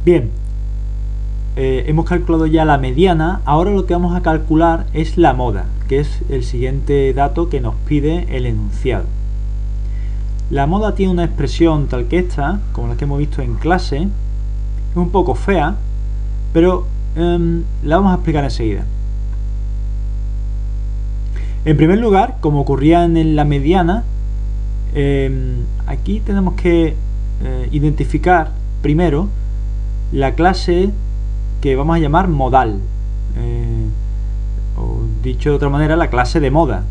Bien, hemos calculado ya la mediana. Ahora lo que vamos a calcular es la moda, que es el siguiente dato que nos pide el enunciado. La moda tiene una expresión tal que esta, como la que hemos visto en clase. Es un poco fea, pero la vamos a explicar enseguida. En primer lugar, como ocurría en la mediana, aquí tenemos que identificar primero la clase que vamos a llamar modal, o dicho de otra manera, la clase de moda.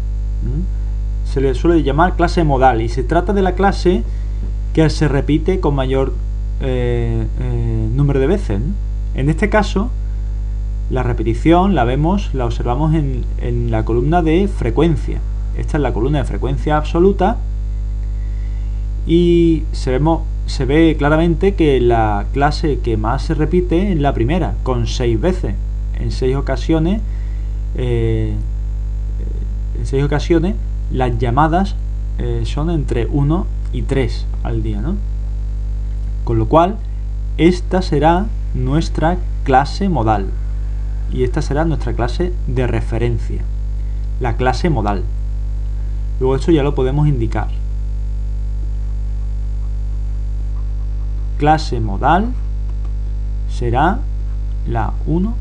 Se le suele llamar clase modal y se trata de la clase que se repite con mayor número de veces. En este caso, la repetición la observamos en la columna de frecuencia. Esta es la columna de frecuencia absoluta y se ve claramente que la clase que más se repite es la primera, con 6 veces. En 6 ocasiones, las llamadas son entre 1 y 3 al día, ¿no? Con lo cual, esta será nuestra clase modal y esta será nuestra clase de referencia, la clase modal. Luego esto ya lo podemos indicar. Clase modal será la 1,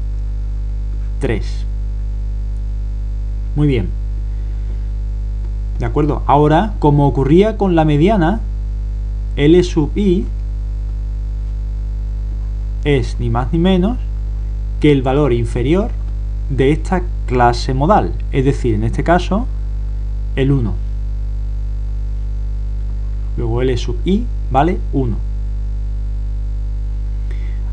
3. Muy bien. De acuerdo. Ahora, como ocurría con la mediana, L sub i es ni más ni menos que el valor inferior de esta clase modal, es decir, en este caso, el 1. Luego L sub i vale 1.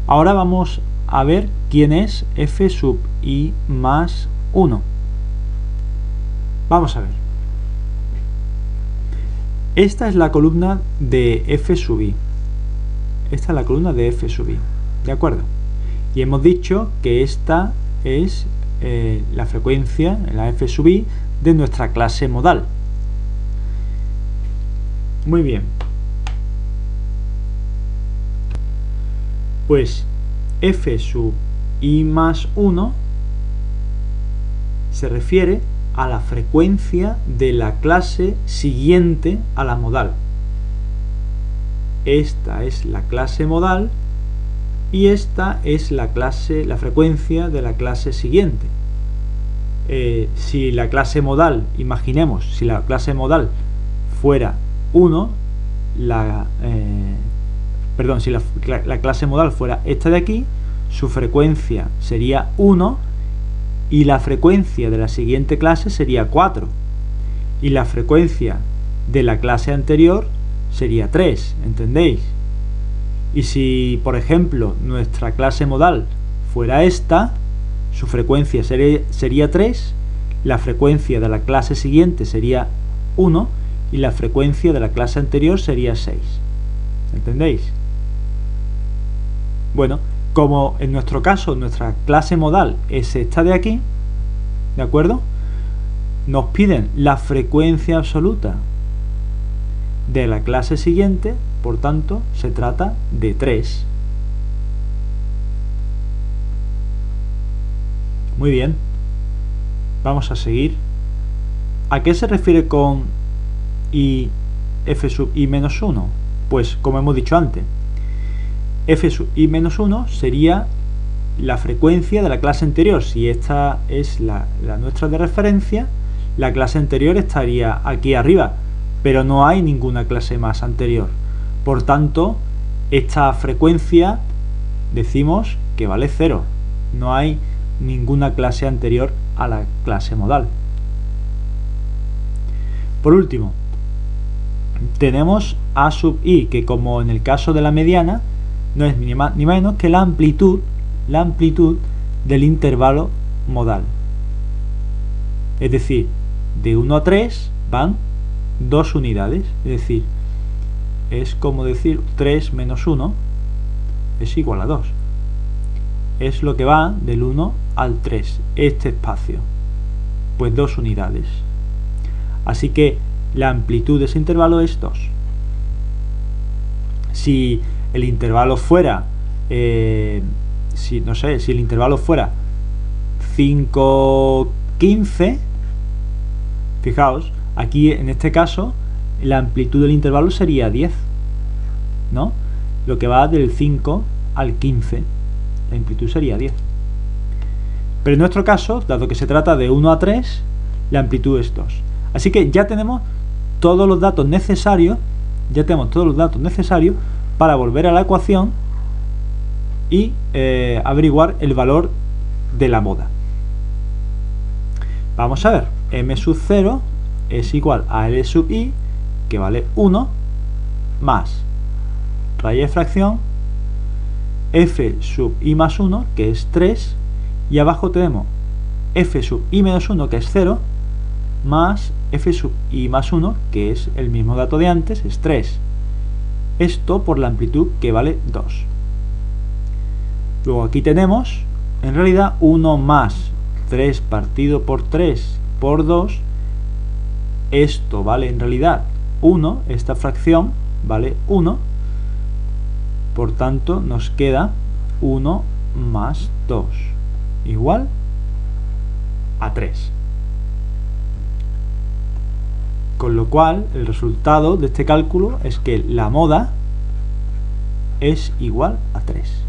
Ahora vamos a ver quién es f sub i más 1. Vamos a ver. Esta es la columna de f sub i. Esta es la columna de f sub i. ¿De acuerdo? Y hemos dicho que esta es la frecuencia, la f sub i, de nuestra clase modal. Muy bien. Pues f sub i más 1 se refiere a la frecuencia de la clase siguiente a la modal. Esta es la clase modal y esta es la frecuencia de la clase siguiente. Si la clase modal, imaginemos, si la clase modal fuera 1, si la clase modal fuera esta de aquí, su frecuencia sería 1 y la frecuencia de la siguiente clase sería 4 y la frecuencia de la clase anterior sería 3, ¿entendéis? Y si, por ejemplo, nuestra clase modal fuera esta, su frecuencia sería 3, la frecuencia de la clase siguiente sería 1 y la frecuencia de la clase anterior sería 6. ¿Entendéis? Bueno, como en nuestro caso nuestra clase modal es esta de aquí, ¿de acuerdo? Nos piden la frecuencia absoluta de la clase siguiente, por tanto se trata de 3. Muy bien, vamos a seguir. ¿A qué se refiere con i f sub i menos 1? Pues como hemos dicho antes, f sub i menos 1 sería la frecuencia de la clase anterior. Si esta es la nuestra de referencia, la clase anterior estaría aquí arriba, pero no hay ninguna clase más anterior. Por tanto, esta frecuencia decimos que vale 0. No hay ninguna clase anterior a la clase modal. Por último, tenemos a sub i, que como en el caso de la mediana, no es ni más ni menos que la amplitud del intervalo modal. Es decir, de 1 a 3 van 2 unidades, es decir, es como decir 3 menos 1 es igual a 2. Es lo que va del 1 al 3, este espacio, pues 2 unidades. Así que la amplitud de ese intervalo es 2. Si el intervalo fuera si no sé, si el intervalo fuera 5,15, fijaos, aquí en este caso la amplitud del intervalo sería 10, ¿no? Lo que va del 5 al 15, la amplitud sería 10. Pero en nuestro caso, dado que se trata de 1 a 3, la amplitud es 2. Así que ya tenemos todos los datos necesarios, para volver a la ecuación y averiguar el valor de la moda. Vamos a ver, m sub 0 es igual a L sub i, que vale 1, más raya de fracción f sub i más 1, que es 3, y abajo tenemos f sub i menos 1, que es 0, más f sub i más 1, que es el mismo dato de antes, es 3. Esto por la amplitud, que vale 2. Luego aquí tenemos, en realidad, 1 más 3 partido por 3 por 2. Esto vale en realidad 1, esta fracción vale 1. Por tanto, nos queda 1 más 2 igual a 3. Con lo cual, el resultado de este cálculo es que la moda es igual a 3.